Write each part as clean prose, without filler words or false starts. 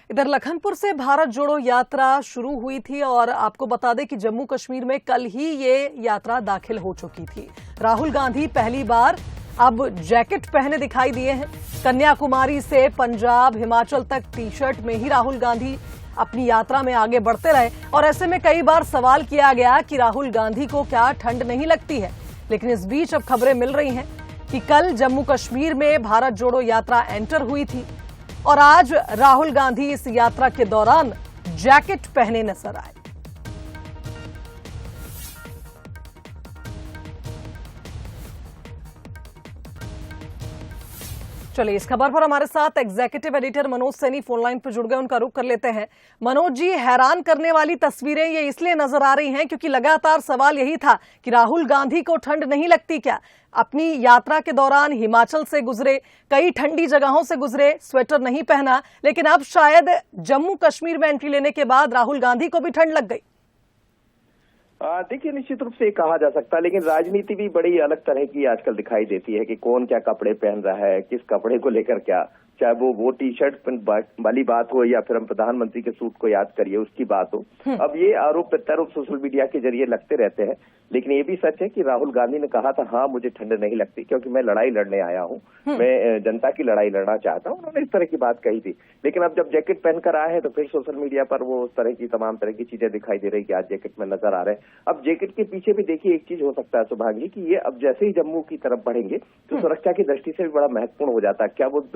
इधर लखनपुर से भारत जोड़ो यात्रा शुरू हुई थी और आपको बता दें कि जम्मू कश्मीर में कल ही ये यात्रा दाखिल हो चुकी थी। राहुल गांधी पहली बार अब जैकेट पहने दिखाई दिए हैं। कन्याकुमारी से पंजाब हिमाचल तक टी शर्ट में ही राहुल गांधी अपनी यात्रा में आगे बढ़ते रहे और ऐसे में कई बार सवाल किया गया कि राहुल गांधी को क्या ठंड नहीं लगती है। लेकिन इस बीच अब खबरें मिल रही हैं कि कल जम्मू कश्मीर में भारत जोड़ो यात्रा एंटर हुई थी और आज राहुल गांधी इस यात्रा के दौरान जैकेट पहने नजर आए। चलिए इस खबर पर हमारे साथ executive editor Manoj Saini phone line पर जुड़ गए, उनका रुख कर लेते हैं। मनोज जी, हैरान करने वाली तस्वीरें ये इसलिए नजर आ रही हैं क्योंकि लगातार सवाल यही था कि राहुल गांधी को ठंड नहीं लगती क्या। अपनी यात्रा के दौरान हिमाचल से गुजरे, कई ठंडी जगहों से गुजरे, स्वेटर नहीं पहना, लेकिन अब शायद जम्मू कश्मीर में एंट्री लेने के बाद राहुल गांधी को भी ठंड लग गई। देखिए, निश्चित रूप से ये कहा जा सकता है, लेकिन राजनीति भी बड़ी अलग तरह की आजकल दिखाई देती है कि कौन क्या कपड़े पहन रहा है, किस कपड़े को लेकर क्या, चाहे वो टी शर्ट वाली बात हो या फिर हम प्रधानमंत्री के सूट को याद करिए उसकी बात हो। अब ये आरोप प्रत्यारोप सोशल मीडिया के जरिए लगते रहते हैं, लेकिन ये भी सच है कि राहुल गांधी ने कहा था हाँ मुझे ठंड नहीं लगती क्योंकि मैं लड़ाई लड़ने आया हूँ, मैं जनता की लड़ाई लड़ना चाहता हूँ। उन्होंने इस तरह की बात कही थी, लेकिन अब जब जैकेट पहनकर आए हैं तो फिर सोशल मीडिया पर वो उस तरह की तमाम तरह की चीजें दिखाई दे रही कि आज जैकेट में नजर आ रहे हैं। अब जैकेट के पीछे भी देखिए एक चीज हो सकता है सुभांगी कि ये अब जैसे ही जम्मू की तरफ बढ़ेंगे तो सुरक्षा की दृष्टि से भी बड़ा महत्वपूर्ण हो जाता है। क्या वो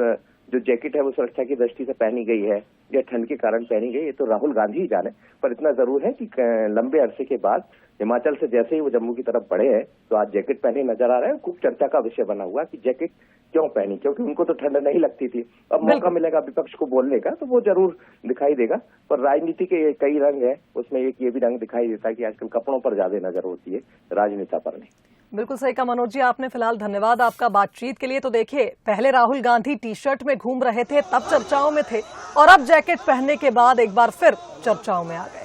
जो जैकेट है वो सुरक्षा की दृष्टि से पहनी गई है या ठंड के कारण पहनी गई, ये तो राहुल गांधी ही जाने। पर इतना जरूर है कि लंबे अरसे के बाद हिमाचल से जैसे ही वो जम्मू की तरफ बढ़े हैं तो आज जैकेट पहने नजर आ रहे हैं। खूब चर्चा का विषय बना हुआ कि जैकेट क्यों पहनी, क्योंकि उनको तो ठंड नहीं लगती थी। अब मौका मिलेगा विपक्ष को बोलने का तो वो जरूर दिखाई देगा। पर राजनीति के कई रंग है, उसमें एक ये भी रंग दिखाई देता है कि आजकल कपड़ों पर ज्यादा नजर होती है, राजनेता पर नहीं। बिल्कुल सही कहा मनोज जी आपने। फिलहाल धन्यवाद आपका बातचीत के लिए। तो देखिए, पहले राहुल गांधी टी शर्ट में घूम रहे थे, तब चर्चाओं में थे, और अब जैकेट पहनने के बाद एक बार फिर चर्चाओं में आ गए।